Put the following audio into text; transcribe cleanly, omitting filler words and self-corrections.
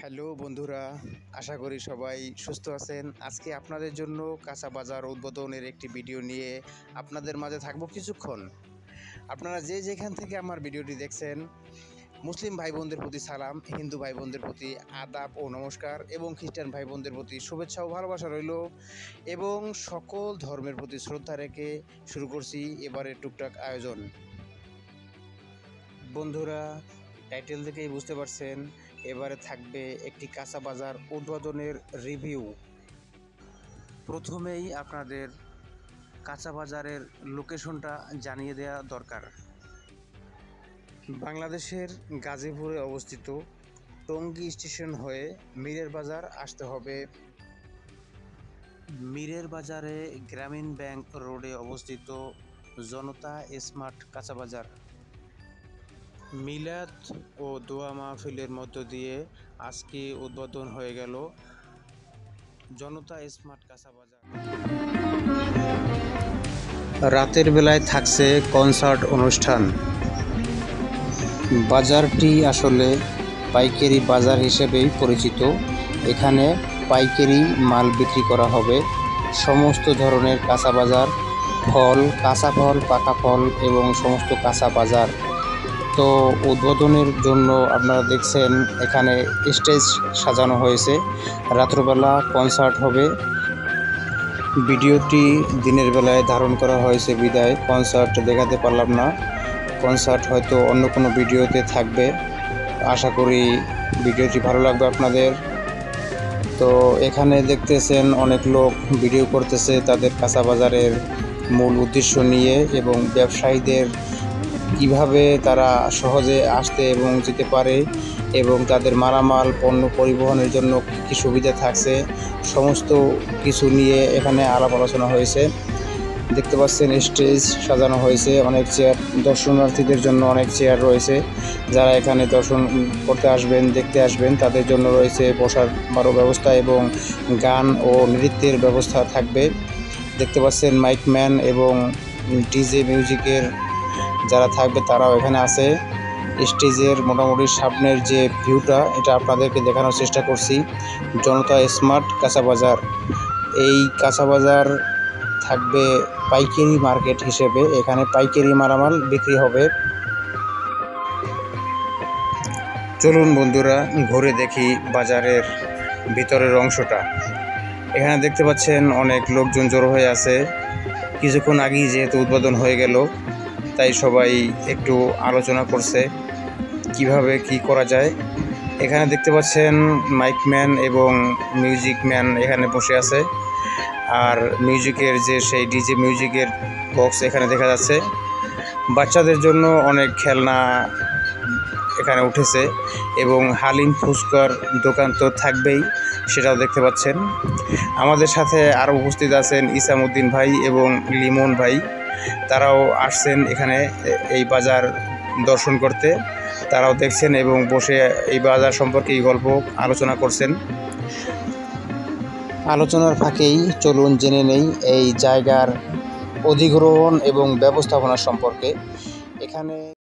Hello বন্ধুরা, আশা করি সবাই সুস্থ আছেন। আজকে আপনাদের জন্য কাঁচা বাজার উদ্বোধনের একটি ভিডিও নিয়ে আপনাদের মাঝে থাকবো কিছুক্ষণ। আপনারা যে যেখান থেকে আমার ভিডিওটি দেখছেন, মুসলিম ভাই বোনদের প্রতি সালাম, হিন্দু ভাই বোনদের প্রতি আদাব ও নমস্কার এবং খ্রিস্টান ভাই বোনদের প্রতি শুভেচ্ছা ও ভালোবাসা রইল এবং সকল ধর্মের প্রতি শ্রদ্ধা রেখে শুরু করছি এবারে টুকটাক আয়োজন। বন্ধুরা, টাইটেল থেকেই বুঝতে পারছেন এবারে থাকবে একটি কাঁচা বাজার উদ্বোধনের রিভিউ। প্রথমেই আপনাদের কাঁচা বাজারের লোকেশনটা জানিয়ে দেওয়া দরকার। বাংলাদেশের গাজীপুরে অবস্থিত টঙ্গী স্টেশন হয়ে মীরের বাজার আসতে হবে। মীরের বাজারে গ্রামীণ ব্যাংক রোডে অবস্থিত জনতা স্মার্ট কাঁচা বাজার। মিলাদ ও দোয়া মাহফিলের মধ্য দিয়ে আজকে উদ্বোধন হয়ে গেল জনতা স্মার্ট কাঁচা বাজার। রাতের বেলায় থাকছে কনসার্ট অনুষ্ঠান। বাজারটি আসলে পাইকারি বাজার হিসেবেই পরিচিত। এখানে পাইকারি মাল বিক্রি করা হবে। সমস্ত ধরনের কাঁচা বাজার, ফল, কাঁচা ফল, পাকা ফল এবং সমস্ত কাঁচা বাজার। তো উদ্বোধনের জন্য আপনারা দেখছেন এখানে স্টেজ সাজানো হয়েছে। রাত্রবেলা কনসার্ট হবে। ভিডিওটি দিনের বেলায় ধারণ করা হয়েছে বিদায় কনসার্ট দেখাতে পারলাম না। কনসার্ট হয়তো অন্য কোনো ভিডিওতে থাকবে। আশা করি ভিডিওটি ভালো লাগবে আপনাদের। তো এখানে দেখতেছেন অনেক লোক ভিডিও করতেছে তাদের কাঁচা বাজারের মূল উদ্দেশ্য নিয়ে এবং ব্যবসায়ীদের কিভাবে তারা সহজে আসতে এবং যেতে পারে এবং তাদের মালামাল পণ্য পরিবহনের জন্য কী সুবিধা থাকছে সমস্ত কিছু নিয়ে এখানে আলাপ আলোচনা হয়েছে। দেখতে পাচ্ছেন স্টেজ সাজানো হয়েছে, অনেক চেয়ার, দর্শনার্থীদের জন্য অনেক চেয়ার রয়েছে। যারা এখানে দর্শন করতে আসবেন, দেখতে আসবেন তাদের জন্য রয়েছে বসার বড় ব্যবস্থা এবং গান ও নৃত্যের ব্যবস্থা থাকবে। দেখতে পাচ্ছেন মাইকম্যান এবং ডিজে মিউজিকের যারা থাকবে তারাও এখানে আছে। স্টেজের মোটামুটি সামনের যে ভিউটা এটা আপনাদেরকে দেখানোর চেষ্টা করছি। জনতা স্মার্ট কাঁচা বাজার, এই কাঁচা বাজার থাকবে পাইকারি মার্কেট হিসেবে। এখানে পাইকারি মালামাল বিক্রি হবে। চলুন বন্ধুরা ঘুরে দেখি বাজারের ভিতরের অংশটা। এখানে দেখতে পাচ্ছেন অনেক লোকজন জড়ো হয়ে আছে। কিছুক্ষণ আগেই যেহেতু উদ্বোধন হয়ে গেল তাই সবাই একটু আলোচনা করছে কিভাবে কি করা যায়। এখানে দেখতে পাচ্ছেন মাইকম্যান এবং মিউজিক ম্যান এখানে বসে আছে। আর মিউজিকের যে সেই ডিজে মিউজিকের বক্স এখানে দেখা যাচ্ছে। বাচ্চাদের জন্য অনেক খেলনা এখানে উঠেছে এবং হালিম ফুচকার দোকান তো থাকবেই, সেটাও দেখতে পাচ্ছেন। আমাদের সাথে আরও উপস্থিত আছেন ইসামউদ্দিন ভাই এবং লিমন ভাই। তারাও আসছেন এখানে এই বাজার দর্শন করতে। তারাও দেখছেন এবং বসে এই বাজার সম্পর্কে এই গল্প আলোচনা করছেন। আলোচনার ফাঁকেই চলুন জেনে নেই এই জায়গার অধিগ্রহণ এবং ব্যবস্থাপনা সম্পর্কে। এখানে